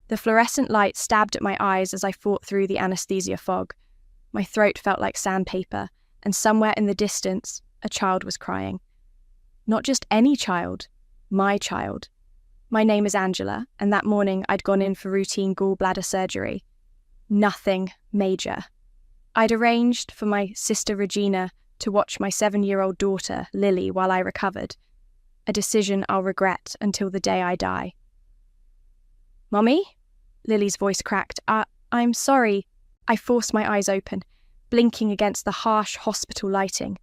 The fluorescent light stabbed at my eyes as I fought through the anesthesia fog. My throat felt like sandpaper, and somewhere in the distance, a child was crying. Not just any child, my child. My name is Angela, and that morning I'd gone in for routine gallbladder surgery. Nothing major. I'd arranged for my sister Regina to watch my 7-year-old daughter, Lily, while I recovered. A decision I'll regret until the day I die. "Mummy?" Lily's voice cracked. I'm sorry." I forced my eyes open, blinking against the harsh hospital lighting.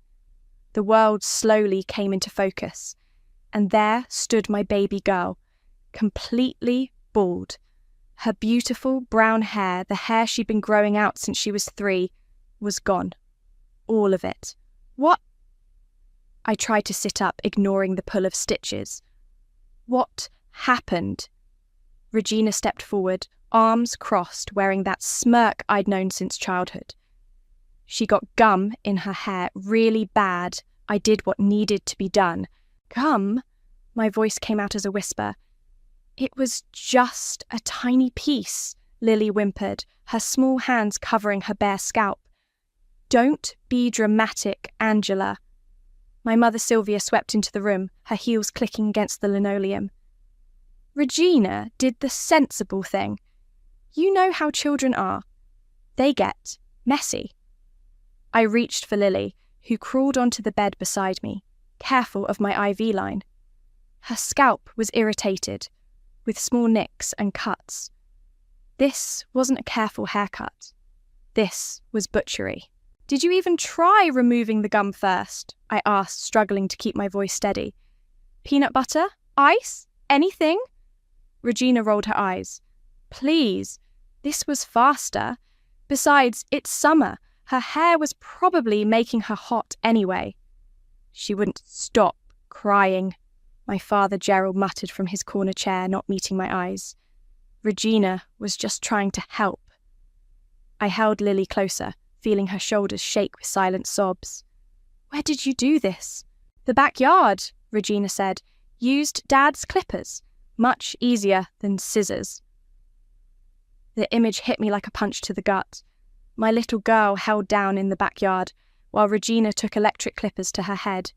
The world slowly came into focus, and there stood my baby girl, completely bald. Her beautiful brown hair, the hair she'd been growing out since she was 3, was gone. All of it. "What?" I tried to sit up, ignoring the pull of stitches. "What happened?" Regina stepped forward, arms crossed, wearing that smirk I'd known since childhood. She got gum in her hair, really bad. I did what needed to be done. "Gum?" My voice came out as a whisper. "It was just a tiny piece," Lily whimpered, her small hands covering her bare scalp. "Don't be dramatic, Angela." My mother Sylvia swept into the room, her heels clicking against the linoleum. "Regina did the sensible thing. You know how children are. They get messy." I reached for Lily, who crawled onto the bed beside me, careful of my IV line. Her scalp was irritated, with small nicks and cuts. This wasn't a careful haircut. This was butchery. "Did you even try removing the gum first?" I asked, struggling to keep my voice steady. "Peanut butter? Ice? Anything?" Regina rolled her eyes. "Please, this was faster. Besides, it's summer. Her hair was probably making her hot anyway." She wouldn't stop crying. My father Gerald muttered from his corner chair, not meeting my eyes. Regina was just trying to help. I held Lily closer, feeling her shoulders shake with silent sobs. "Where did you do this?" "The backyard," Regina said. "Used Dad's clippers. Much easier than scissors." The image hit me like a punch to the gut. My little girl held down in the backyard, while Regina took electric clippers to her head.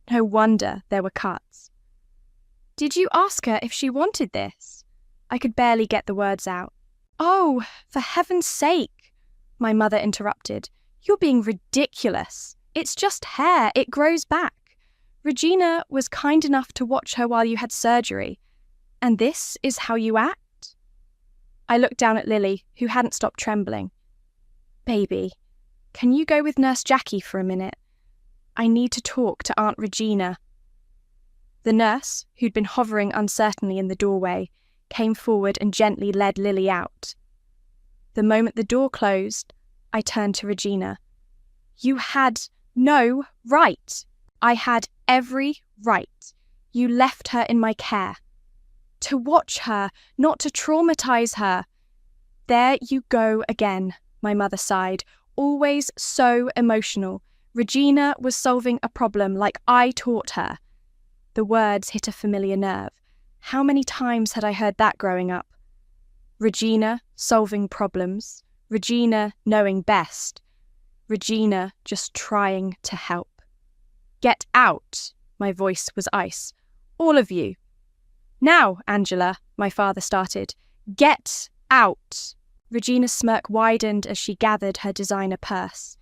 No wonder there were cuts. "Did you ask her if she wanted this?" I could barely get the words out. "Oh, for heaven's sake," my mother interrupted. "You're being ridiculous. It's just hair. It grows back. Regina was kind enough to watch her while you had surgery. And this is how you act?" I looked down at Lily, who hadn't stopped trembling. "Baby, can you go with Nurse Jackie for a minute? I need to talk to Aunt Regina." The nurse, who'd been hovering uncertainly in the doorway, came forward and gently led Lily out. The moment the door closed, I turned to Regina. "You had no right. I had every right. You left her in my care. To watch her, not to traumatize her." "There you go again," my mother sighed. "Always so emotional. Regina was solving a problem like I taught her." The words hit a familiar nerve. How many times had I heard that growing up? Regina solving problems. Regina knowing best. Regina just trying to help. "Get out!" My voice was ice. "All of you." "Now, Angela," my father started. "Get out!" Regina's smirk widened as she gathered her designer purse.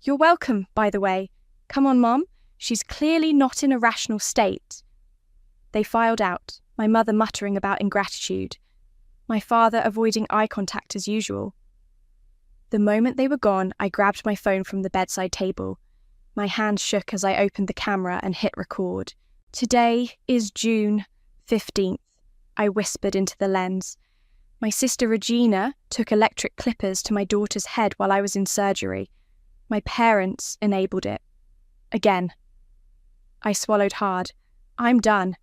"You're welcome, by the way. Come on, Mom. She's clearly not in a rational state." They filed out, my mother muttering about ingratitude, my father avoiding eye contact as usual. The moment they were gone, I grabbed my phone from the bedside table. My hands shook as I opened the camera and hit record. "Today is June 15th, I whispered into the lens. "My sister Regina took electric clippers to my daughter's head while I was in surgery. My parents enabled it. Again." I swallowed hard. "I'm done.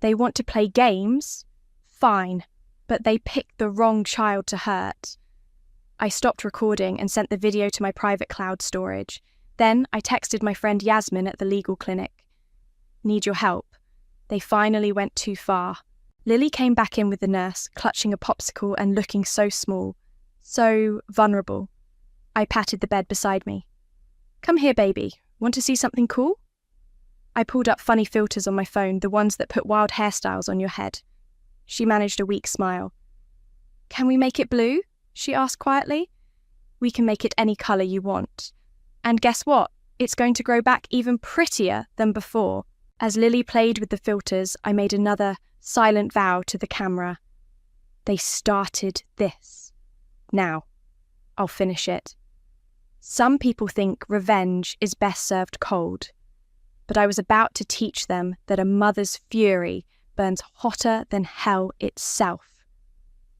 They want to play games? Fine. But they picked the wrong child to hurt." I stopped recording and sent the video to my private cloud storage. Then I texted my friend Yasmin at the legal clinic. "Need your help. They finally went too far. Lily came back in with the nurse, clutching a popsicle and looking so small, so vulnerable. I patted the bed beside me. "Come here, baby. Want to see something cool?" I pulled up funny filters on my phone, the ones that put wild hairstyles on your head. She managed a weak smile. "Can we make it blue?" she asked quietly. "We can make it any colour you want. And guess what? It's going to grow back even prettier than before." As Lily played with the filters, I made another silent vow to the camera. They started this. Now, I'll finish it. Some people think revenge is best served cold, but I was about to teach them that a mother's fury burns hotter than hell itself.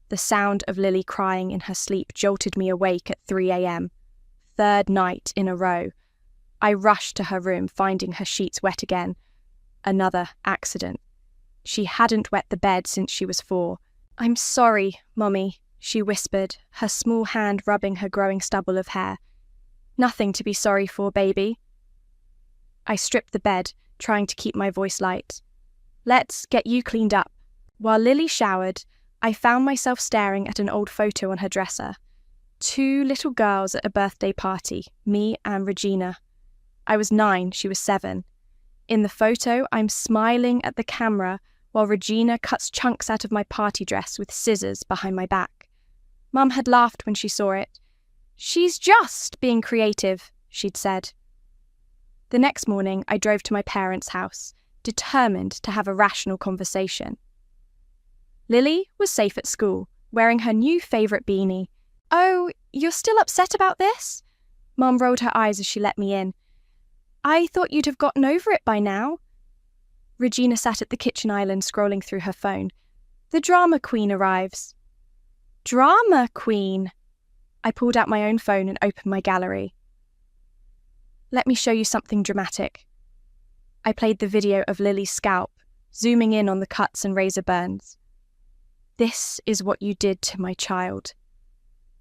The sound of Lily crying in her sleep jolted me awake at 3 a.m. Third night in a row. I rushed to her room, finding her sheets wet again. Another accident. She hadn't wet the bed since she was 4. "I'm sorry, Mummy," she whispered, her small hand rubbing her growing stubble of hair. "Nothing to be sorry for, baby." I stripped the bed, trying to keep my voice light. "Let's get you cleaned up." While Lily showered, I found myself staring at an old photo on her dresser. 2 little girls at a birthday party, me and Regina. I was 9, she was 7. In the photo, I'm smiling at the camera while Regina cuts chunks out of my party dress with scissors behind my back. Mum had laughed when she saw it. "She's just being creative," she'd said. The next morning, I drove to my parents' house, determined to have a rational conversation. Lily was safe at school, wearing her new favourite beanie. "Oh, you're still upset about this?" Mum rolled her eyes as she let me in. "I thought you'd have gotten over it by now." Regina sat at the kitchen island scrolling through her phone. "The drama queen arrives." "Drama queen?" I pulled out my own phone and opened my gallery. "Let me show you something dramatic." I played the video of Lily's scalp, zooming in on the cuts and razor burns. "This is what you did to my child."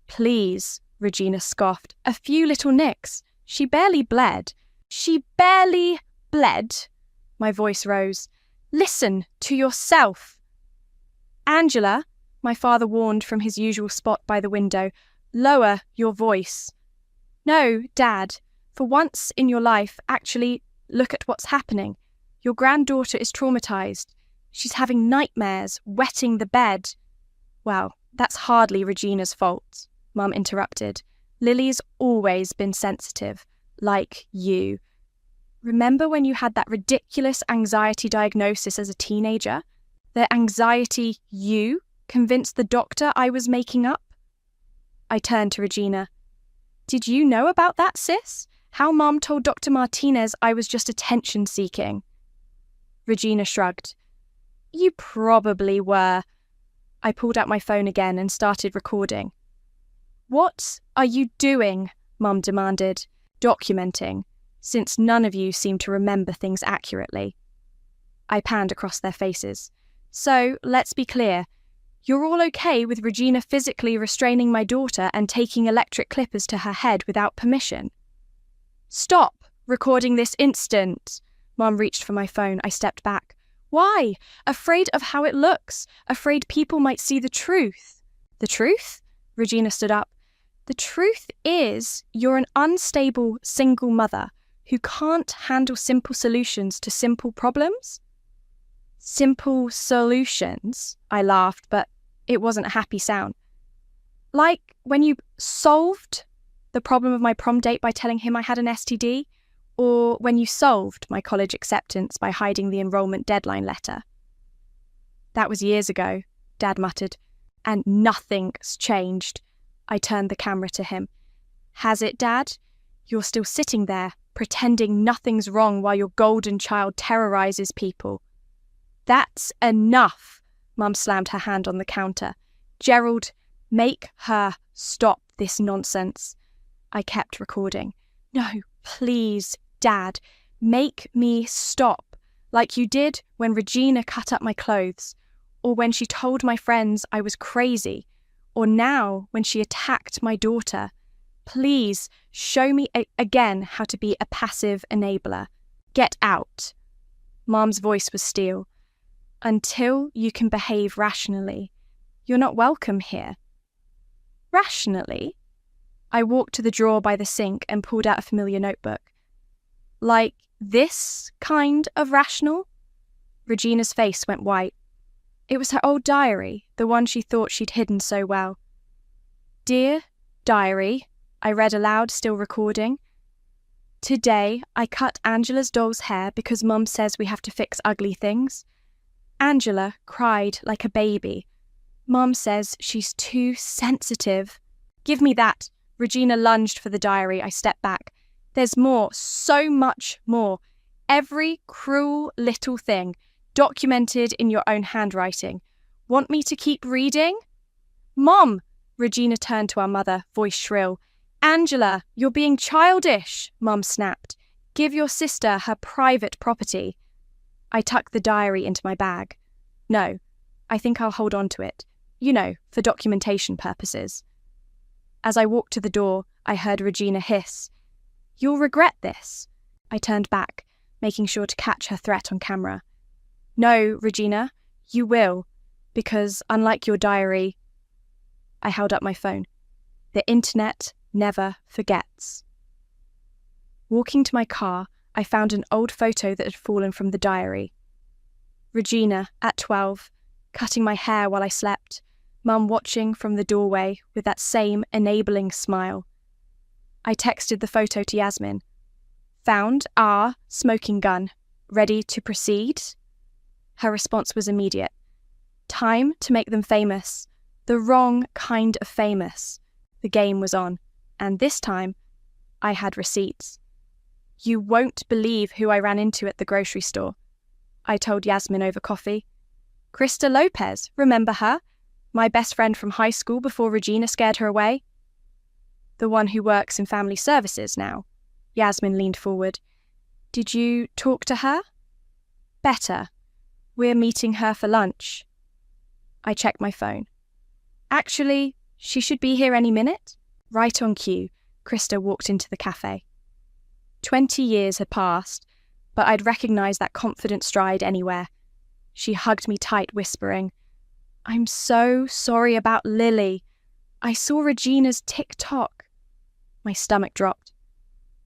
"Please," Regina scoffed. "A few little nicks. She barely bled." "She barely bled?" My voice rose. "Listen to yourself." "Angela," my father warned from his usual spot by the window, "lower your voice." "No, Dad. For once in your life, actually, look at what's happening. Your granddaughter is traumatized. She's having nightmares, wetting the bed." "Well, that's hardly Regina's fault," Mum interrupted. "Lily's always been sensitive, like you. Remember when you had that ridiculous anxiety diagnosis as a teenager? The anxiety you convinced the doctor I was making up?" I turned to Regina. "Did you know about that, sis? How Mum told Dr. Martinez I was just attention-seeking." Regina shrugged. "You probably were." I pulled out my phone again and started recording. "What are you doing?" Mum demanded. "Documenting, since none of you seem to remember things accurately." I panned across their faces. "So, let's be clear. You're all okay with Regina physically restraining my daughter and taking electric clippers to her head without permission?" "Stop recording this instant." Mum reached for my phone. I stepped back. "Why? Afraid of how it looks. Afraid people might see the truth." "The truth?" Regina stood up. "The truth is you're an unstable single mother who can't handle simple solutions to simple problems." "Simple solutions?" I laughed, but it wasn't a happy sound. "Like when you solved the problem of my prom date by telling him I had an STD, or when you solved my college acceptance by hiding the enrollment deadline letter." "That was years ago," Dad muttered, "and nothing's changed." I turned the camera to him. "Has it, Dad? You're still sitting there, pretending nothing's wrong while your golden child terrorizes people." "That's enough," Mum slammed her hand on the counter. "Gerald, make her stop this nonsense." I kept recording. "No, please, Dad, make me stop, like you did when Regina cut up my clothes, or when she told my friends I was crazy, or now when she attacked my daughter. Please show me again how to be a passive enabler. Get out." Mum's voice was steel. Until you can behave rationally, you're not welcome here. Rationally? I walked to the drawer by the sink and pulled out a familiar notebook. Like this kind of rational? Regina's face went white. It was her old diary, the one she thought she'd hidden so well. Dear Diary, I read aloud, still recording. Today, I cut Angela's doll's hair because Mum says we have to fix ugly things. Angela cried like a baby. Mum says she's too sensitive. Give me that. Regina lunged for the diary. I stepped back. There's more, so much more. Every cruel little thing, documented in your own handwriting. Want me to keep reading? Mom! Regina turned to our mother, voice shrill. Angela, you're being childish, Mum snapped. Give your sister her private property. I tucked the diary into my bag. No, I think I'll hold on to it. You know, for documentation purposes. As I walked to the door, I heard Regina hiss. You'll regret this. I turned back, making sure to catch her threat on camera. No, Regina, you will, because unlike your diary, I held up my phone. The internet never forgets. Walking to my car, I found an old photo that had fallen from the diary. Regina, at 12, cutting my hair while I slept, Mum watching from the doorway with that same enabling smile. I texted the photo to Yasmin. Found our smoking gun. Ready to proceed? Her response was immediate. Time to make them famous. The wrong kind of famous. The game was on, and this time, I had receipts. You won't believe who I ran into at the grocery store. I told Yasmin over coffee. Krista Lopez, remember her? My best friend from high school before Regina scared her away. The one who works in family services now. Yasmin leaned forward. Did you talk to her? Better. We're meeting her for lunch. I checked my phone. Actually, she should be here any minute. Right on cue, Krista walked into the cafe. 20 years had passed, but I'd recognise that confident stride anywhere. She hugged me tight, whispering, I'm so sorry about Lily. I saw Regina's TikTok. My stomach dropped.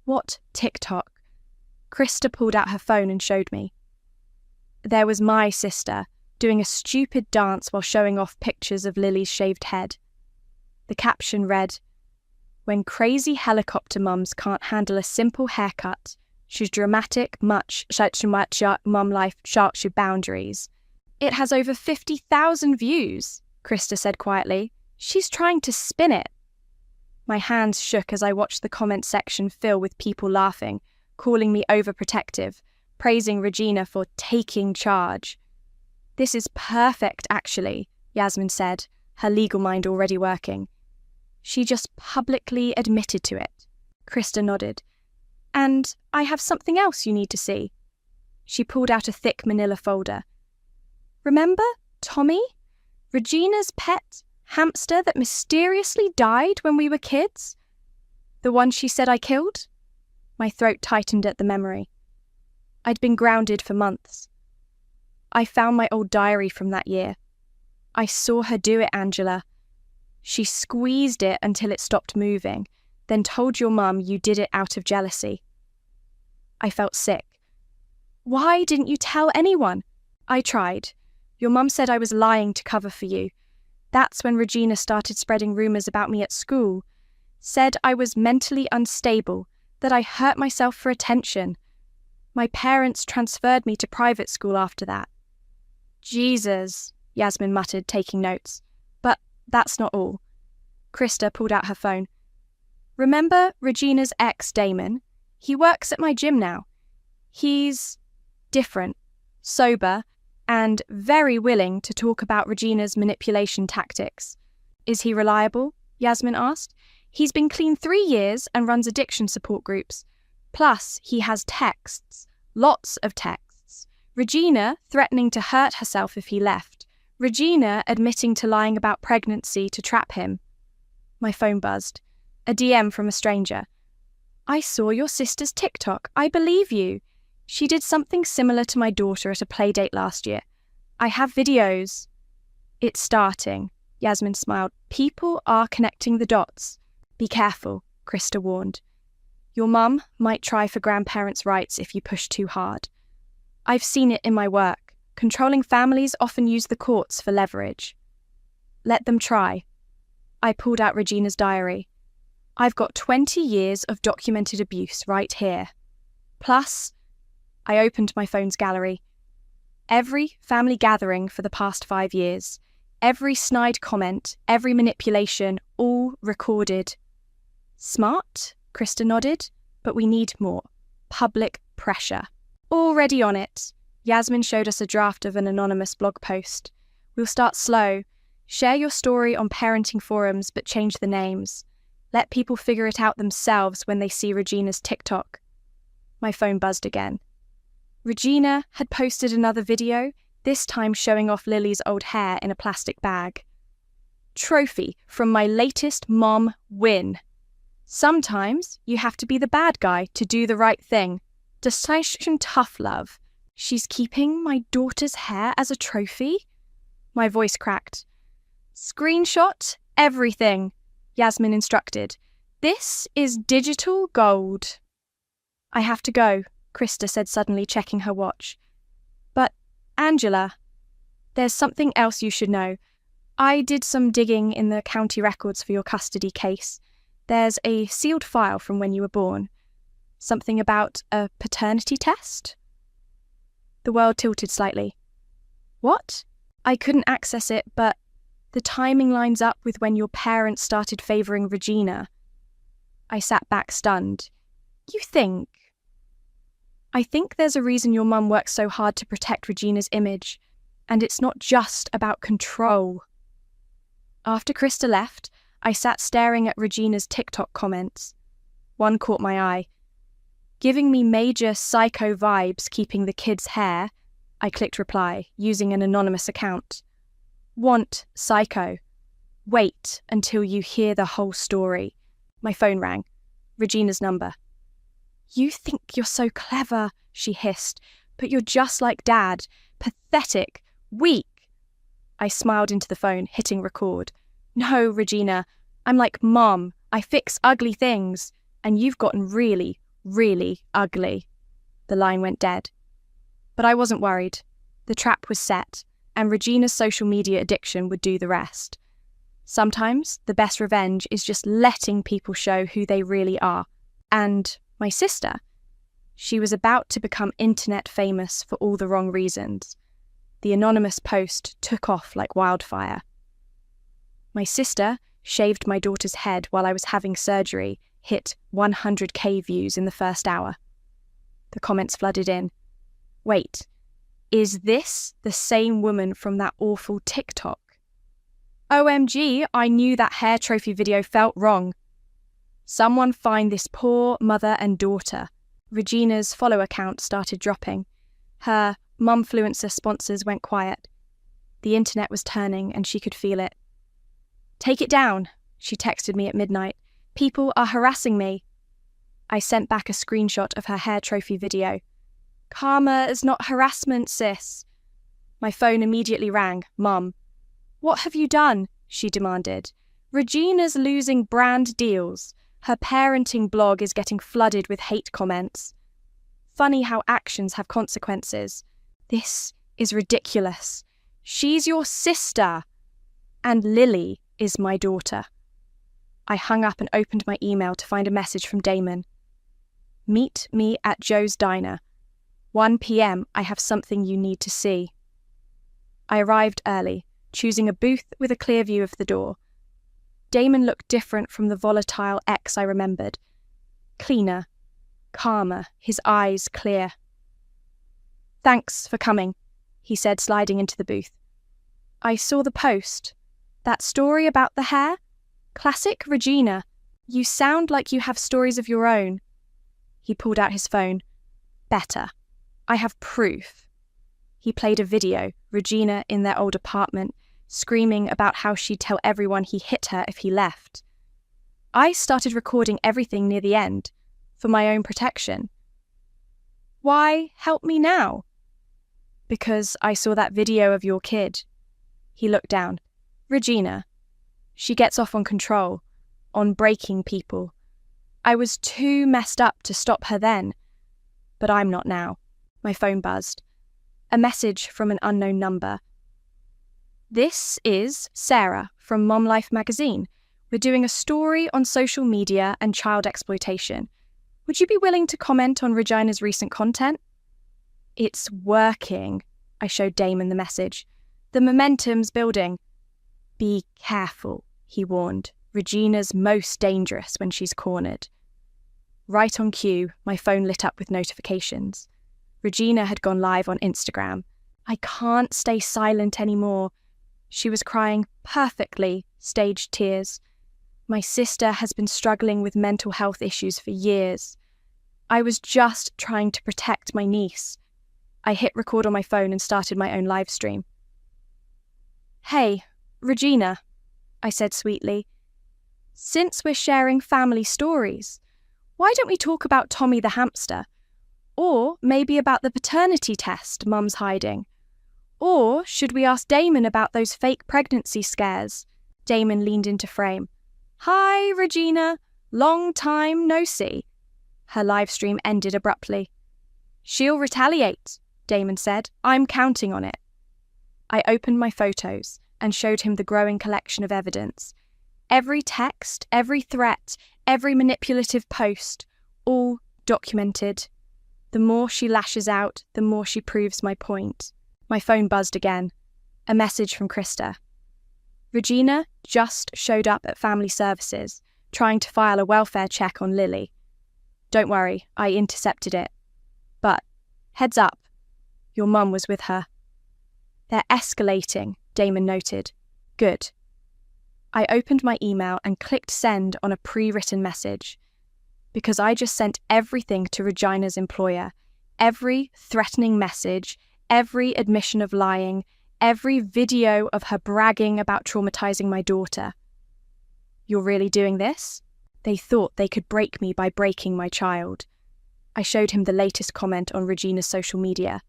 What TikTok? Krista pulled out her phone and showed me. There was my sister, doing a stupid dance while showing off pictures of Lily's shaved head. The caption read, When crazy helicopter mums can't handle a simple haircut, she's dramatic, much mum life sharks your boundaries. It has over 50,000 views, Krista said quietly. She's trying to spin it. My hands shook as I watched the comment section fill with people laughing, calling me overprotective, praising Regina for taking charge. This is perfect, actually, Yasmin said, her legal mind already working. She just publicly admitted to it. Krista nodded. And I have something else you need to see. She pulled out a thick manila folder. Remember Tommy? Regina's pet hamster that mysteriously died when we were kids? The one she said I killed? My throat tightened at the memory. I'd been grounded for months. I found my old diary from that year. I saw her do it, Angela. She squeezed it until it stopped moving, then told your mum you did it out of jealousy. I felt sick. Why didn't you tell anyone? I tried. Your mum said I was lying to cover for you. That's when Regina started spreading rumours about me at school. Said I was mentally unstable, that I hurt myself for attention. My parents transferred me to private school after that. Jesus, Yasmin muttered, taking notes. But that's not all. Krista pulled out her phone. Remember Regina's ex, Damon? He works at my gym now. He's different, sober, and very willing to talk about Regina's manipulation tactics. Is he reliable? Yasmin asked. He's been clean 3 years and runs addiction support groups. Plus, he has texts. Lots of texts. Regina threatening to hurt herself if he left. Regina admitting to lying about pregnancy to trap him. My phone buzzed. A DM from a stranger. I saw your sister's TikTok. I believe you. She did something similar to my daughter at a playdate last year. I have videos. It's starting, Yasmin smiled. People are connecting the dots. Be careful, Krista warned. Your mum might try for grandparents' rights if you push too hard. I've seen it in my work. Controlling families often use the courts for leverage. Let them try. I pulled out Regina's diary. I've got 20 years of documented abuse right here. Plus, I opened my phone's gallery. Every family gathering for the past 5 years, every snide comment, every manipulation, all recorded. Smart, Krista nodded, but we need more. Public pressure. Already on it. Yasmin showed us a draft of an anonymous blog post. We'll start slow. Share your story on parenting forums, but change the names. Let people figure it out themselves when they see Regina's TikTok. My phone buzzed again. Regina had posted another video, this time showing off Lily's old hair in a plastic bag. Trophy from my latest mom win. Sometimes you have to be the bad guy to do the right thing. Decisive tough love. She's keeping my daughter's hair as a trophy? My voice cracked. Screenshot everything, Yasmin instructed. This is digital gold. I have to go, Krista said suddenly, checking her watch. But, Angela, there's something else you should know. I did some digging in the county records for your custody case. There's a sealed file from when you were born. Something about a paternity test? The world tilted slightly. What? I couldn't access it, but the timing lines up with when your parents started favouring Regina. I sat back stunned. You think? I think there's a reason your mum works so hard to protect Regina's image, and it's not just about control. After Krista left, I sat staring at Regina's TikTok comments. One caught my eye. Giving me major psycho vibes keeping the kids' hair, I clicked reply, using an anonymous account. Want psycho. Wait until you hear the whole story. My phone rang. Regina's number. You think you're so clever, she hissed, but you're just like Dad. Pathetic. Weak. I smiled into the phone, hitting record. No, Regina, I'm like Mom. I fix ugly things. And you've gotten really, really ugly. The line went dead. But I wasn't worried. The trap was set, and Regina's social media addiction would do the rest. Sometimes the best revenge is just letting people show who they really are. And my sister, she was about to become internet famous for all the wrong reasons. The anonymous post took off like wildfire. My sister shaved my daughter's head while I was having surgery, hit 100k views in the first hour. The comments flooded in. Wait, is this the same woman from that awful TikTok? OMG, I knew that hair trophy video felt wrong. Someone find this poor mother and daughter. Regina's follow account started dropping. Her mumfluencer sponsors went quiet. The internet was turning and she could feel it. Take it down, she texted me at midnight. People are harassing me. I sent back a screenshot of her hair trophy video. Karma is not harassment, sis. My phone immediately rang. Mum. What have you done? She demanded. Regina's losing brand deals. Her parenting blog is getting flooded with hate comments. Funny how actions have consequences. This is ridiculous. She's your sister. And Lily is my daughter. I hung up and opened my email to find a message from Damon. Meet me at Joe's Diner. 1 p.m. I have something you need to see. I arrived early, choosing a booth with a clear view of the door. Damon looked different from the volatile ex I remembered. Cleaner, calmer, his eyes clear. Thanks for coming, he said, sliding into the booth. I saw the post. That story about the hair? Classic Regina. You sound like you have stories of your own. He pulled out his phone. Better. I have proof. He played a video, Regina in their old apartment, screaming about how she'd tell everyone he hit her if he left. I started recording everything near the end, for my own protection. Why help me now? Because I saw that video of your kid. He looked down. Regina. She gets off on control, on breaking people. I was too messed up to stop her then. But I'm not now. My phone buzzed. A message from an unknown number. This is Sarah from Mom Life magazine. We're doing a story on social media and child exploitation. Would you be willing to comment on Regina's recent content? It's working, I showed Damon the message. The momentum's building. Be careful, he warned. Regina's most dangerous when she's cornered. Right on cue, my phone lit up with notifications. Regina had gone live on Instagram. I can't stay silent anymore. She was crying perfectly, staged tears. My sister has been struggling with mental health issues for years. I was just trying to protect my niece. I hit record on my phone and started my own live stream. Hey, Regina, I said sweetly. Since we're sharing family stories, why don't we talk about Tommy the hamster? Or maybe about the paternity test Mum's hiding? Or should we ask Damon about those fake pregnancy scares? Damon leaned into frame. Hi, Regina. Long time no see. Her live stream ended abruptly. She'll retaliate, Damon said. I'm counting on it. I opened my photos and showed him the growing collection of evidence. Every text, every threat, every manipulative post, all documented. The more she lashes out, the more she proves my point. My phone buzzed again. A message from Krista. Regina just showed up at Family Services, trying to file a welfare check on Lily. Don't worry, I intercepted it. But, heads up, your mum was with her. They're escalating, Damon noted. Good. I opened my email and clicked send on a pre-written message. Because I just sent everything to Regina's employer. Every threatening message, every admission of lying, every video of her bragging about traumatizing my daughter. You're really doing this? They thought they could break me by breaking my child. I showed him the latest comment on Regina's social media.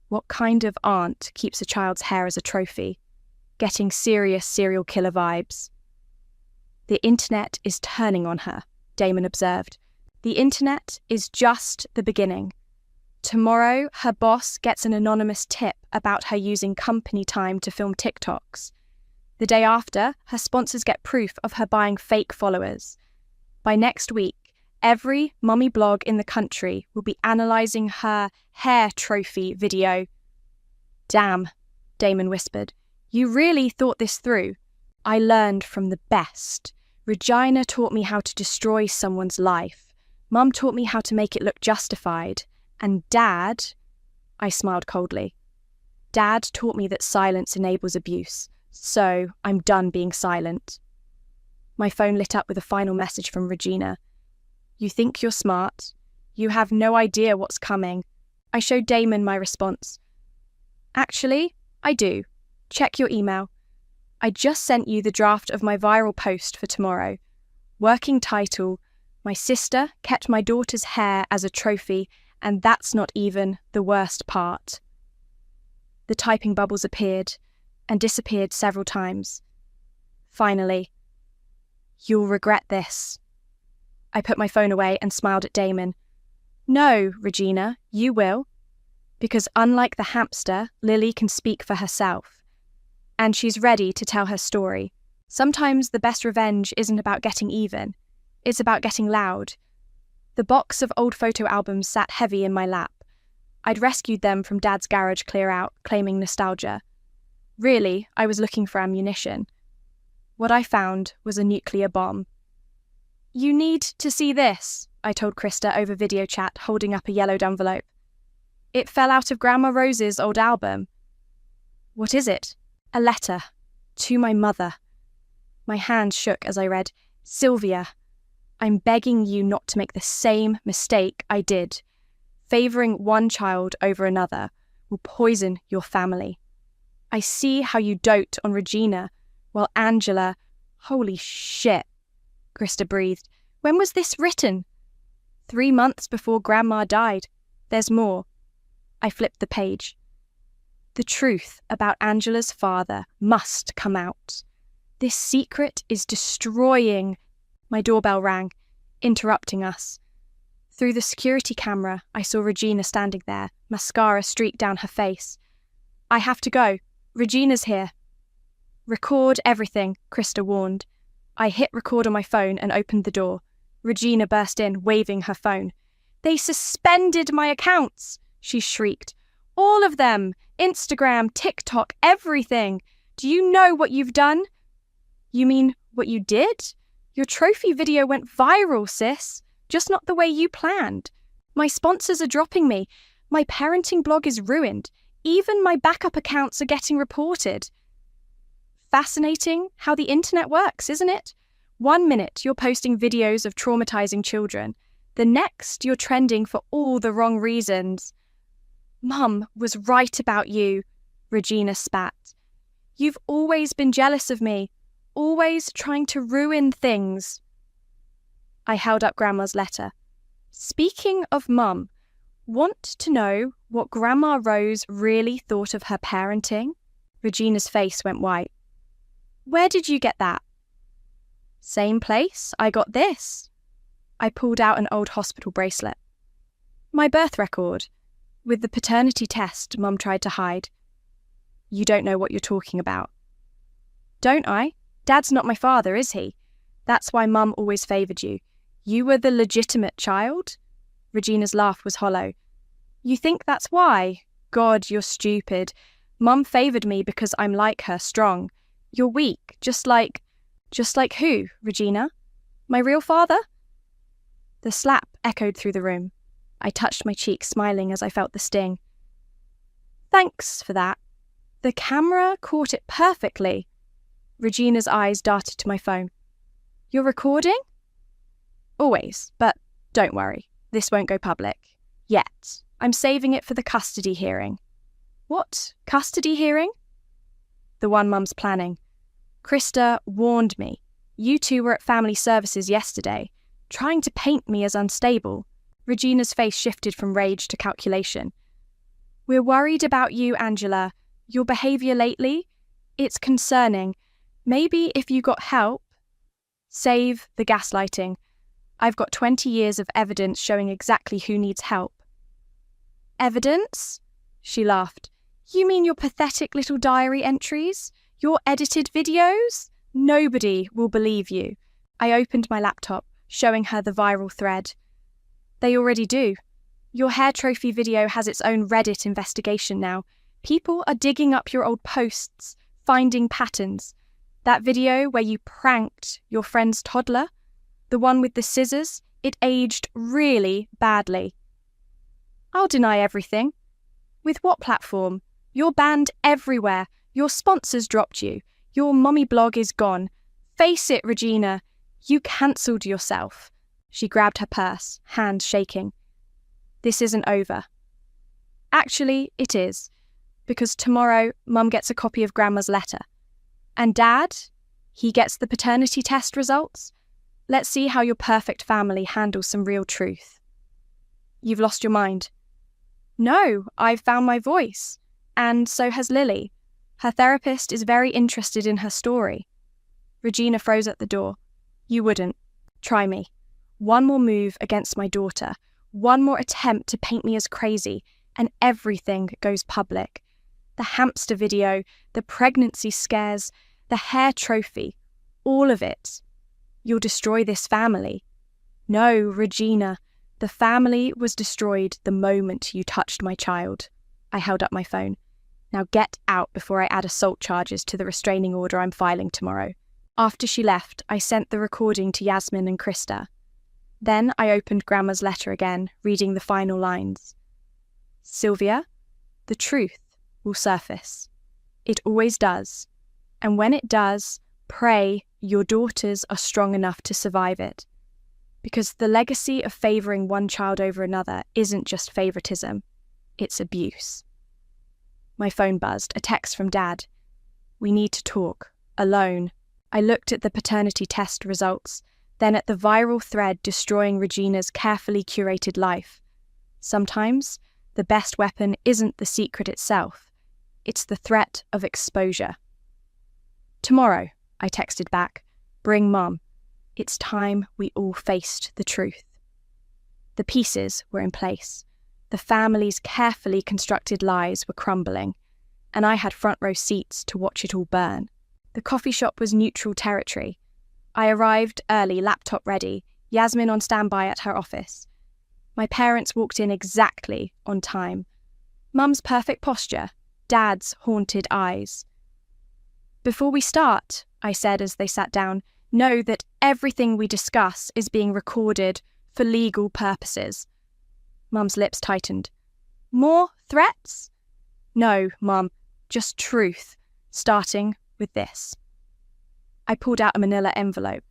What kind of aunt keeps a child's hair as a trophy? Getting serious serial killer vibes. The internet is turning on her, Damon observed. The internet is just the beginning. Tomorrow, her boss gets an anonymous tip about her using company time to film TikToks. The day after, her sponsors get proof of her buying fake followers. By next week, every mummy blog in the country will be analysing her hair trophy video. Damn, Damon whispered. You really thought this through. I learned from the best. Regina taught me how to destroy someone's life. Mum taught me how to make it look justified. And Dad, I smiled coldly. Dad taught me that silence enables abuse. So I'm done being silent. My phone lit up with a final message from Regina. You think you're smart. You have no idea what's coming. I showed Damon my response. Actually, I do. Check your email. I just sent you the draft of my viral post for tomorrow. Working title, My sister kept my daughter's hair as a trophy, and that's not even the worst part. The typing bubbles appeared and disappeared several times. Finally, you'll regret this. I put my phone away and smiled at Damon. No, Regina, you will. Because unlike the hamster, Lily can speak for herself. And she's ready to tell her story. Sometimes the best revenge isn't about getting even. It's about getting loud. The box of old photo albums sat heavy in my lap. I'd rescued them from Dad's garage clear-out, claiming nostalgia. Really, I was looking for ammunition. What I found was a nuclear bomb. You need to see this, I told Krista over video chat, holding up a yellowed envelope. It fell out of Grandma Rose's old album. What is it? A letter. To my mother. My hand shook as I read, Sylvia, I'm begging you not to make the same mistake I did. Favouring one child over another will poison your family. I see how you dote on Regina, while Angela... Holy shit, Krista breathed. When was this written? 3 months before Grandma died. There's more. I flipped the page. The truth about Angela's father must come out. This secret is destroying. My doorbell rang, interrupting us. Through the security camera, I saw Regina standing there, mascara streaked down her face. I have to go. Regina's here. Record everything, Krista warned. I hit record on my phone and opened the door. Regina burst in, waving her phone. They suspended my accounts, she shrieked. All of them. Instagram, TikTok, everything. Do you know what you've done? You mean what you did? Your trophy video went viral, sis. Just not the way you planned. My sponsors are dropping me. My parenting blog is ruined. Even my backup accounts are getting reported. Fascinating how the internet works, isn't it? 1 minute you're posting videos of traumatizing children. The next you're trending for all the wrong reasons. Mum was right about you, Regina spat. You've always been jealous of me, always trying to ruin things. I held up Grandma's letter. Speaking of Mum, want to know what Grandma Rose really thought of her parenting? Regina's face went white. Where did you get that? Same place I got this. I pulled out an old hospital bracelet. My birth record, with the paternity test Mum tried to hide. You don't know what you're talking about. Don't I? Dad's not my father, is he? That's why Mum always favoured you. You were the legitimate child? Regina's laugh was hollow. You think that's why? God, you're stupid. Mum favoured me because I'm like her, strong. You're weak, just like who, Regina? My real father? The slap echoed through the room. I touched my cheek, smiling as I felt the sting. Thanks for that. The camera caught it perfectly. Regina's eyes darted to my phone. You're recording? Always, but don't worry. This won't go public. Yet. I'm saving it for the custody hearing. What? Custody hearing? The one Mum's planning. Krista warned me. You two were at family services yesterday, trying to paint me as unstable. Regina's face shifted from rage to calculation. We're worried about you, Angela. Your behaviour lately? It's concerning. Maybe if you got help. Save the gaslighting. I've got 20 years of evidence showing exactly who needs help. Evidence? She laughed. You mean your pathetic little diary entries? Your edited videos? Nobody will believe you. I opened my laptop, showing her the viral thread. They already do. Your hair trophy video has its own Reddit investigation now. People are digging up your old posts, finding patterns. That video where you pranked your friend's toddler, the one with the scissors, it aged really badly. I'll deny everything. With what platform? You're banned everywhere. Your sponsors dropped you. Your mommy blog is gone. Face it, Regina. You cancelled yourself. She grabbed her purse, hand shaking. This isn't over. Actually, it is. Because tomorrow, Mum gets a copy of Grandma's letter. And Dad? He gets the paternity test results. Let's see how your perfect family handles some real truth. You've lost your mind. No, I've found my voice. And so has Lily. Her therapist is very interested in her story. Regina froze at the door. You wouldn't. Try me. One more move against my daughter. One more attempt to paint me as crazy, and everything goes public. The hamster video, the pregnancy scares, the hair trophy, all of it. You'll destroy this family. No, Regina, the family was destroyed the moment you touched my child. I held up my phone. Now get out before I add assault charges to the restraining order I'm filing tomorrow. After she left, I sent the recording to Yasmin and Krista. Then I opened Grandma's letter again, reading the final lines. Sylvia, the truth will surface. It always does. And when it does, pray your daughters are strong enough to survive it. Because the legacy of favouring one child over another isn't just favouritism, it's abuse. My phone buzzed, a text from Dad. We need to talk, alone. I looked at the paternity test results, then at the viral thread destroying Regina's carefully curated life. Sometimes, the best weapon isn't the secret itself, It's the threat of exposure. Tomorrow, I texted back. Bring Mum. It's time we all faced the truth. The pieces were in place. The family's carefully constructed lies were crumbling, and I had front row seats to watch it all burn. The coffee shop was neutral territory. I arrived early, laptop ready, Yasmin on standby at her office. My parents walked in exactly on time. Mum's perfect posture, Dad's haunted eyes. Before we start, I said as they sat down, know that everything we discuss is being recorded for legal purposes. Mum's lips tightened. More threats? No, Mum, just truth, starting with this. I pulled out a manila envelope.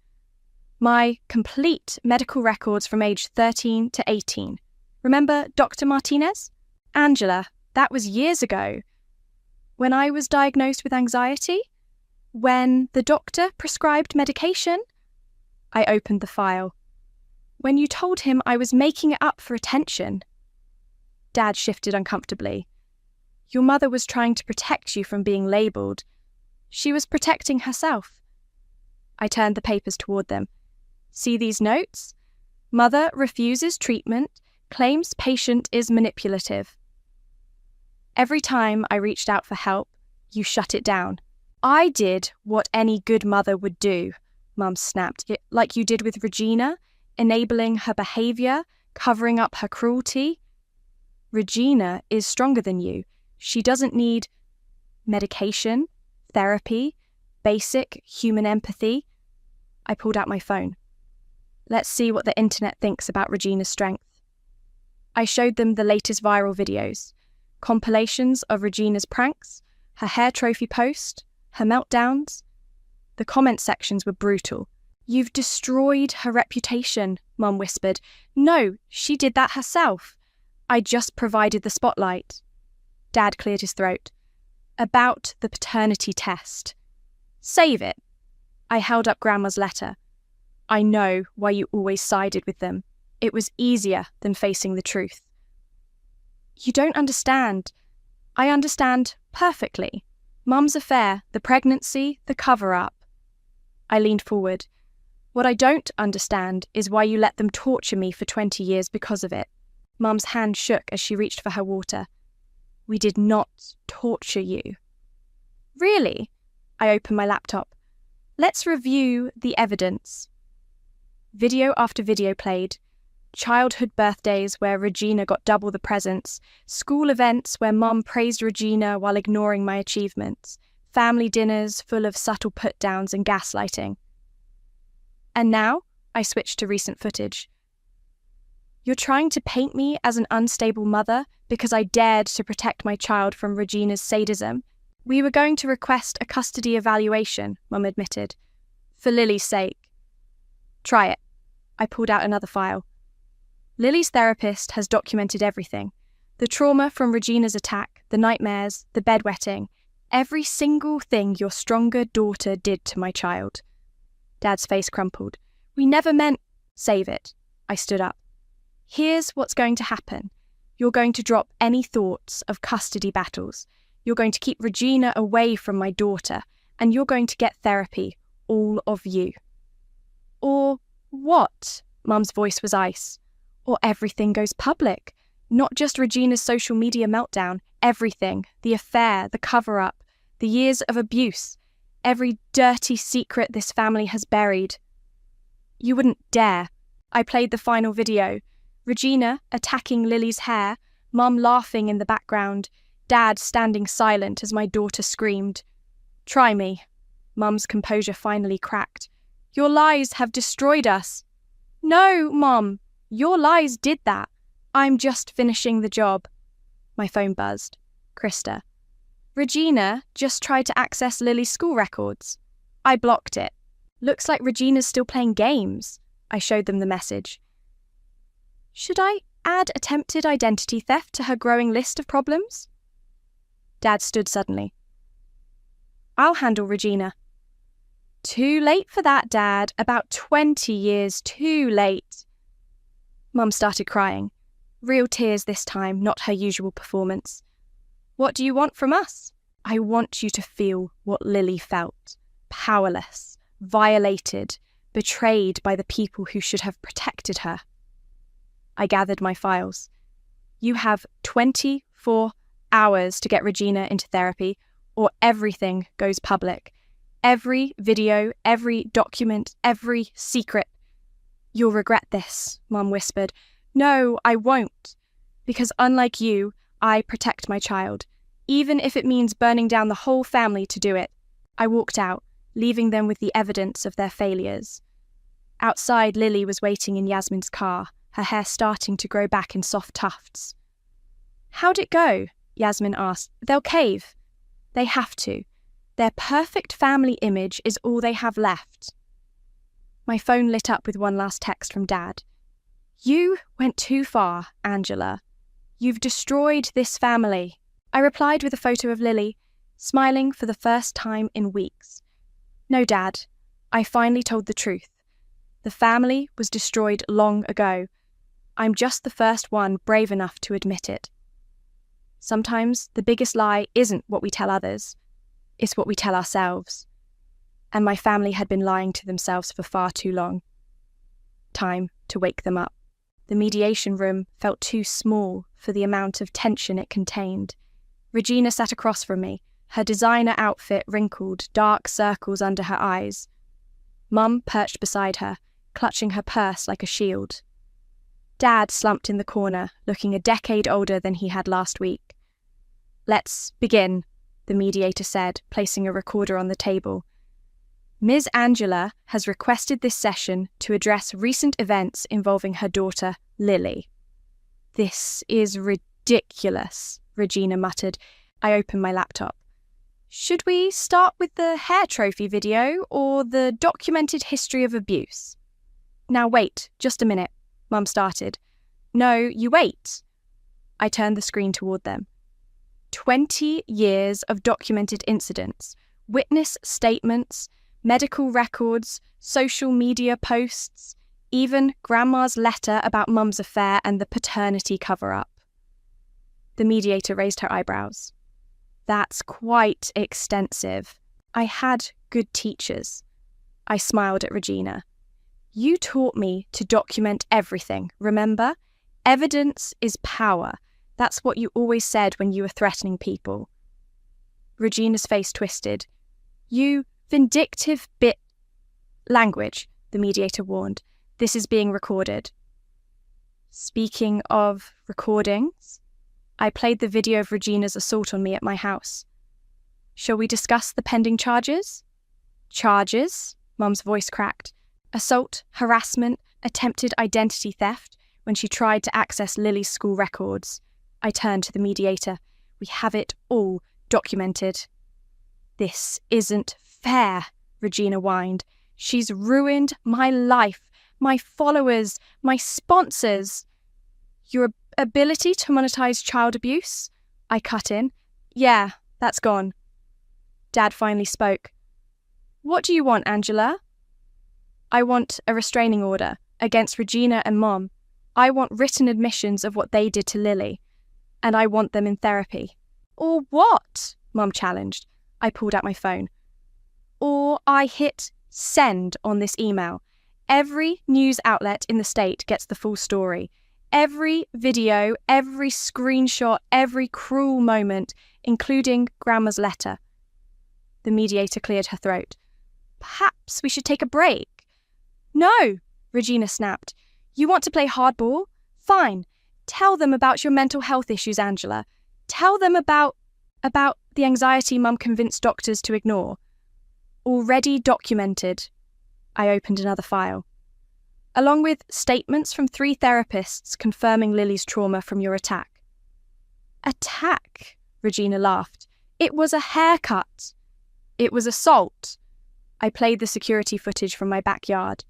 My complete medical records from age 13 to 18. Remember Dr. Martinez? Angela, that was years ago. When I was diagnosed with anxiety? When the doctor prescribed medication? I opened the file. When you told him I was making it up for attention. Dad shifted uncomfortably. Your mother was trying to protect you from being labelled. She was protecting herself. I turned the papers toward them. See these notes? Mother refuses treatment, claims patient is manipulative. Every time I reached out for help, you shut it down. I did what any good mother would do, Mum snapped, like you did with Regina, enabling her behaviour, covering up her cruelty. Regina is stronger than you. She doesn't need medication, therapy, basic human empathy. I pulled out my phone. Let's see what the internet thinks about Regina's strength. I showed them the latest viral videos, compilations of Regina's pranks, her hair trophy post, her meltdowns. The comment sections were brutal. You've destroyed her reputation, Mum whispered. No, she did that herself. I just provided the spotlight. Dad cleared his throat. About the paternity test. Save it. I held up Grandma's letter. I know why you always sided with them. It was easier than facing the truth. You don't understand. I understand perfectly. Mum's affair, the pregnancy, the cover-up. I leaned forward. What I don't understand is why you let them torture me for 20 years because of it. Mum's hand shook as she reached for her water. We did not torture you. Really? I opened my laptop. Let's review the evidence. Video after video played. Childhood birthdays where Regina got double the presents. School events where Mum praised Regina while ignoring my achievements. Family dinners full of subtle put-downs and gaslighting. And now, I switched to recent footage. You're trying to paint me as an unstable mother because I dared to protect my child from Regina's sadism. We were going to request a custody evaluation, Mum admitted. For Lily's sake. Try it. I pulled out another file. Lily's therapist has documented everything. The trauma from Regina's attack, the nightmares, the bedwetting, every single thing your stronger daughter did to my child. Dad's face crumpled. We never meant... Save it. I stood up. Here's what's going to happen. You're going to drop any thoughts of custody battles. You're going to keep Regina away from my daughter, and you're going to get therapy, all of you. Or what? Mum's voice was ice. Or everything goes public. Not just Regina's social media meltdown, everything. The affair, the cover-up, the years of abuse, every dirty secret this family has buried. You wouldn't dare. I played the final video. Regina attacking Lily's hair, Mum laughing in the background, Dad standing silent as my daughter screamed. Try me. Mum's composure finally cracked. Your lies have destroyed us. No, Mum. Your lies did that. I'm just finishing the job. My phone buzzed. Krista. Regina just tried to access Lily's school records. I blocked it. Looks like Regina's still playing games. I showed them the message. Should I add attempted identity theft to her growing list of problems? Dad stood suddenly. I'll handle Regina. Too late for that, Dad. About 20 years too late. Mum started crying. Real tears this time, not her usual performance. What do you want from us? I want you to feel what Lily felt. Powerless, violated, betrayed by the people who should have protected her. I gathered my files. You have 24 hours to get Regina into therapy, or everything goes public. Every video, every document, every secret. You'll regret this, Mum whispered. No, I won't. Because unlike you, I protect my child, even if it means burning down the whole family to do it. I walked out, leaving them with the evidence of their failures. Outside, Lily was waiting in Yasmin's car, her hair starting to grow back in soft tufts. How'd it go? Yasmin asked. They'll cave. They have to. Their perfect family image is all they have left. My phone lit up with one last text from Dad. You went too far, Angela. You've destroyed this family. I replied with a photo of Lily, smiling for the first time in weeks. No, Dad. I finally told the truth. The family was destroyed long ago. I'm just the first one brave enough to admit it. Sometimes the biggest lie isn't what we tell others. It's what we tell ourselves. And my family had been lying to themselves for far too long. Time to wake them up. The mediation room felt too small for the amount of tension it contained. Regina sat across from me, her designer outfit wrinkled, dark circles under her eyes. Mum perched beside her, clutching her purse like a shield. Dad slumped in the corner, looking a decade older than he had last week. Let's begin, the mediator said, placing a recorder on the table. Ms. Angela has requested this session to address recent events involving her daughter, Lily. This is ridiculous, Regina muttered. I opened my laptop. Should we start with the hair trophy video or the documented history of abuse? Now wait, just a minute, Mum started. No, you wait. I turned the screen toward them. 20 years of documented incidents, witness statements, medical records, social media posts, even Grandma's letter about Mum's affair and the paternity cover-up. The mediator raised her eyebrows. That's quite extensive. I had good teachers. I smiled at Regina. You taught me to document everything, remember? Evidence is power. That's what you always said when you were threatening people. Regina's face twisted. You vindictive bit... Language, the mediator warned. This is being recorded. Speaking of recordings, I played the video of Regina's assault on me at my house. Shall we discuss the pending charges? Charges? Mum's voice cracked. Assault, harassment, attempted identity theft when she tried to access Lily's school records. I turned to the mediator. We have it all documented. This isn't fair, Regina whined. She's ruined my life, my followers, my sponsors. Your ability to monetize child abuse? I cut in. Yeah, that's gone. Dad finally spoke. What do you want, Angela? I want a restraining order against Regina and Mom. I want written admissions of what they did to Lily. And I want them in therapy. Or what? Mum challenged. I pulled out my phone. Or I hit send on this email. Every news outlet in the state gets the full story. Every video, every screenshot, every cruel moment, including Grandma's letter. The mediator cleared her throat. Perhaps we should take a break. No, Regina snapped. You want to play hardball? Fine. Tell them about your mental health issues, Angela. Tell them about the anxiety Mum convinced doctors to ignore. Already documented. I opened another file. Along with statements from 3 therapists confirming Lily's trauma from your attack. Attack? Regina laughed. It was a haircut. It was assault. I played the security footage from my backyard.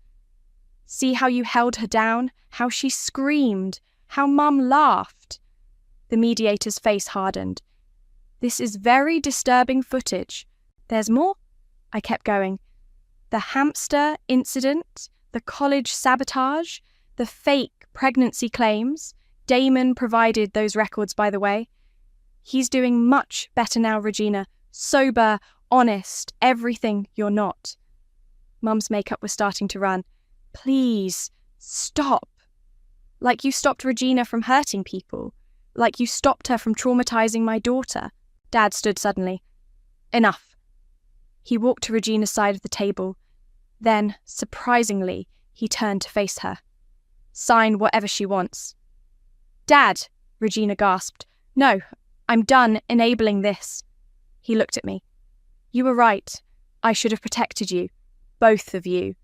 See how you held her down, how she screamed, how Mum laughed. The mediator's face hardened. This is very disturbing footage. There's more? I kept going. The hamster incident, the college sabotage, the fake pregnancy claims. Damon provided those records, by the way. He's doing much better now, Regina. Sober, honest, everything you're not. Mum's makeup was starting to run. Please, stop. Like you stopped Regina from hurting people. Like you stopped her from traumatizing my daughter. Dad stood suddenly. Enough. He walked to Regina's side of the table. Then, surprisingly, he turned to face her. Sign whatever she wants. Dad, Regina gasped. No, I'm done enabling this. He looked at me. You were right. I should have protected you. Both of you.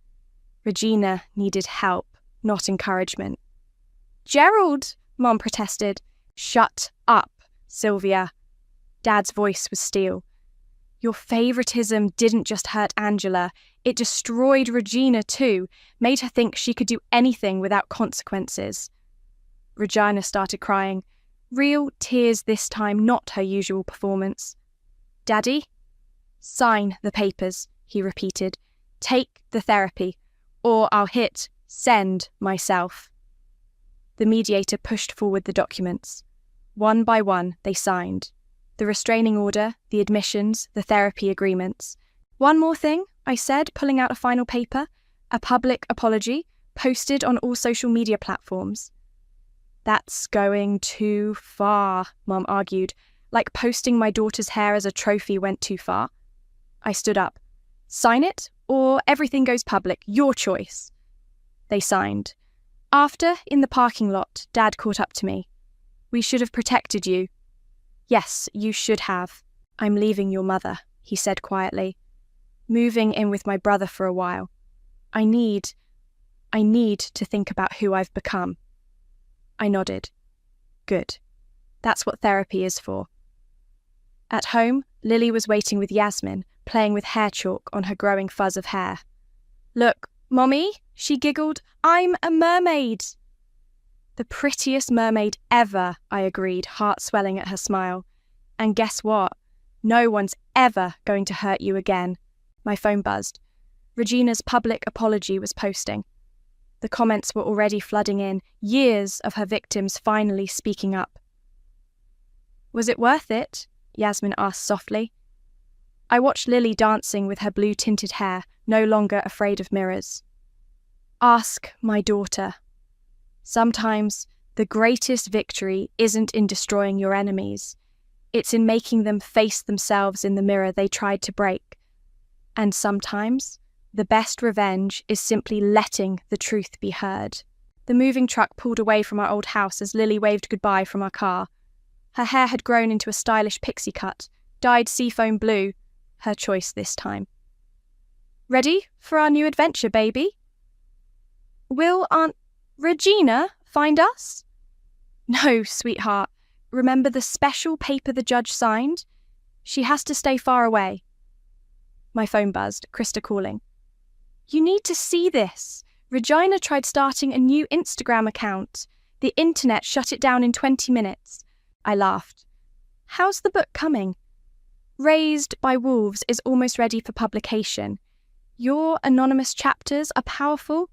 Regina needed help, not encouragement. Gerald, Mom protested. Shut up, Sylvia. Dad's voice was steel. Your favoritism didn't just hurt Angela, it destroyed Regina too, made her think she could do anything without consequences. Regina started crying. Real tears this time, not her usual performance. Daddy? Sign the papers, he repeated. Take the therapy, or I'll hit send myself. The mediator pushed forward the documents. One by one, they signed. The restraining order, the admissions, the therapy agreements. One more thing, I said, pulling out a final paper. A public apology, posted on all social media platforms. That's going too far, Mum argued, like posting my daughter's hair as a trophy went too far. I stood up. Sign it, or everything goes public, your choice. They signed. After, in the parking lot, Dad caught up to me. We should have protected you. Yes, you should have. I'm leaving your mother, he said quietly. Moving in with my brother for a while. I need to think about who I've become. I nodded. Good. That's what therapy is for. At home, Lily was waiting with Yasmin, playing with hair chalk on her growing fuzz of hair. Look, Mommy, she giggled, I'm a mermaid. The prettiest mermaid ever, I agreed, heart swelling at her smile. And guess what? No one's ever going to hurt you again. My phone buzzed. Regina's public apology was posting. The comments were already flooding in, years of her victims finally speaking up. Was it worth it? Yasmin asked softly. I watched Lily dancing with her blue-tinted hair, no longer afraid of mirrors. Ask my daughter. Sometimes the greatest victory isn't in destroying your enemies. It's in making them face themselves in the mirror they tried to break. And sometimes the best revenge is simply letting the truth be heard. The moving truck pulled away from our old house as Lily waved goodbye from our car. Her hair had grown into a stylish pixie cut, dyed seafoam blue, her choice this time. Ready for our new adventure, baby? Will Aunt Regina find us? No, sweetheart. Remember the special paper the judge signed? She has to stay far away. My phone buzzed, Krista calling. You need to see this. Regina tried starting a new Instagram account. The internet shut it down in 20 minutes. I laughed. How's the book coming? Raised by Wolves is almost ready for publication. Your anonymous chapters are powerful.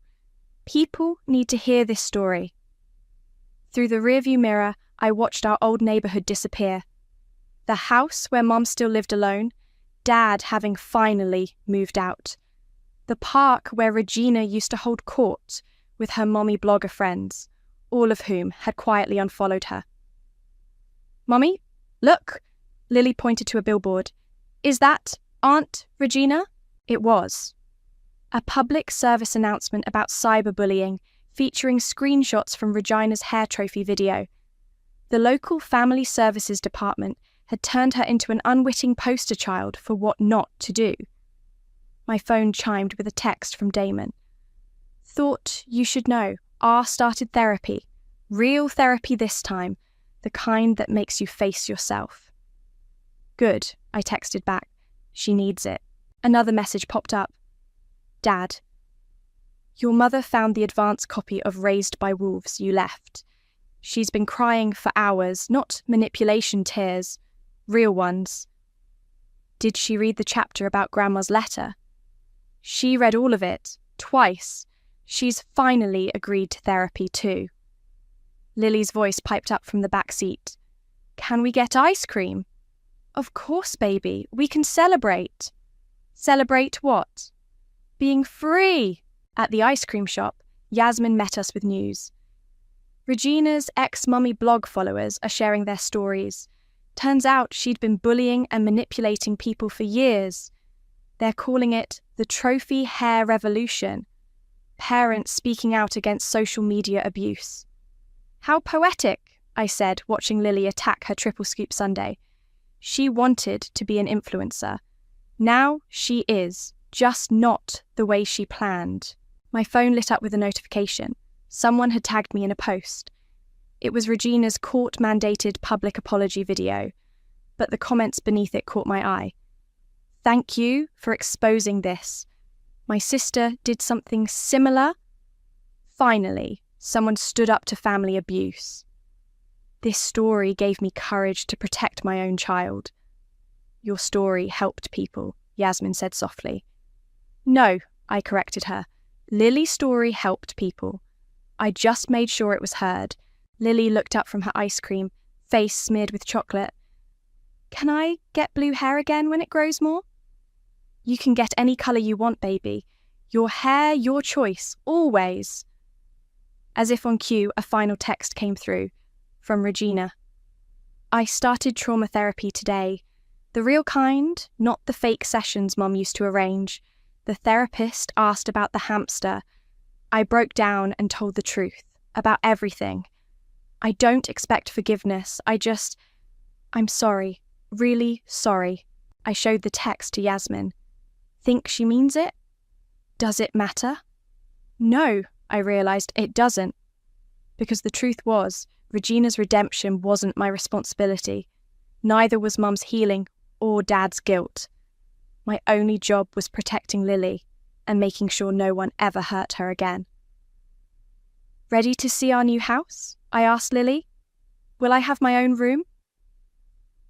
People need to hear this story. Through the rearview mirror, I watched our old neighborhood disappear. The house where Mom still lived alone, Dad having finally moved out. The park where Regina used to hold court with her mommy blogger friends, all of whom had quietly unfollowed her. Mommy, look, Lily pointed to a billboard. Is that Aunt Regina? It was. A public service announcement about cyberbullying featuring screenshots from Regina's hair trophy video. The local family services department had turned her into an unwitting poster child for what not to do. My phone chimed with a text from Damon. Thought you should know, R started therapy. Real therapy this time, the kind that makes you face yourself. Good, I texted back. She needs it. Another message popped up. Dad, your mother found the advance copy of Raised by Wolves you left. She's been crying for hours, not manipulation tears, real ones. Did she read the chapter about Grandma's letter? She read all of it, twice. She's finally agreed to therapy too. Lily's voice piped up from the back seat. Can we get ice cream? Of course, baby, we can celebrate. Celebrate what? Being free. At the ice cream shop, Yasmin met us with news. Regina's ex-mummy blog followers are sharing their stories. Turns out she'd been bullying and manipulating people for years. They're calling it the trophy hair revolution. Parents speaking out against social media abuse. How poetic, I said, watching Lily attack her triple scoop sundae. She wanted to be an influencer. Now she is, just not the way she planned. My phone lit up with a notification. Someone had tagged me in a post. It was Regina's court-mandated public apology video, but the comments beneath it caught my eye. Thank you for exposing this. My sister did something similar. Finally, someone stood up to family abuse. This story gave me courage to protect my own child. Your story helped people, Yasmin said softly. No, I corrected her. Lily's story helped people. I just made sure it was heard. Lily looked up from her ice cream, face smeared with chocolate. Can I get blue hair again when it grows more? You can get any colour you want, baby. Your hair, your choice, always. As if on cue, a final text came through, from Regina. I started trauma therapy today. The real kind, not the fake sessions Mum used to arrange. The therapist asked about the hamster. I broke down and told the truth, about everything. I don't expect forgiveness, I'm sorry, really sorry. I showed the text to Yasmin. Think she means it? Does it matter? No, I realised it doesn't. Because the truth was, Regina's redemption wasn't my responsibility. Neither was Mum's healing or Dad's guilt. My only job was protecting Lily and making sure no one ever hurt her again. Ready to see our new house? I asked Lily. Will I have my own room?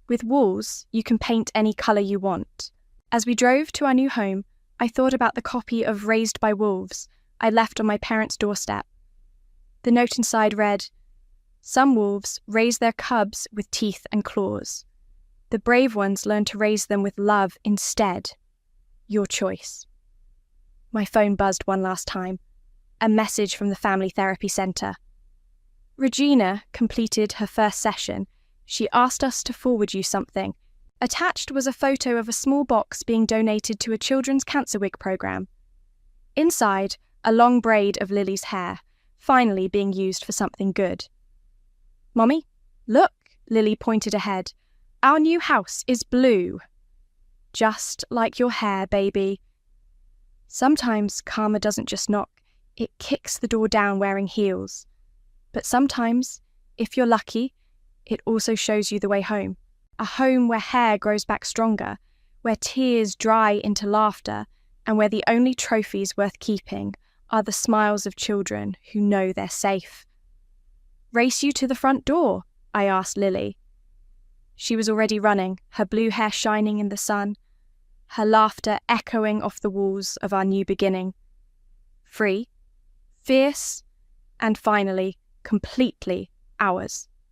With walls, you can paint any colour you want. As we drove to our new home, I thought about the copy of Raised by Wolves I left on my parents' doorstep. The note inside read, Some wolves raise their cubs with teeth and claws. The brave ones learn to raise them with love instead. Your choice. My phone buzzed one last time. A message from the family therapy centre. Regina completed her first session. She asked us to forward you something. Attached was a photo of a small box being donated to a children's cancer wig programme. Inside, a long braid of Lily's hair, finally being used for something good. Mommy, look, Lily pointed ahead. Our new house is blue. Just like your hair, baby. Sometimes karma doesn't just knock, it kicks the door down wearing heels. But sometimes, if you're lucky, it also shows you the way home. A home where hair grows back stronger, where tears dry into laughter, and where the only trophies worth keeping are the smiles of children who know they're safe. Race you to the front door? I asked Lily. She was already running, her blue hair shining in the sun, her laughter echoing off the walls of our new beginning. Free, fierce, and finally, completely ours.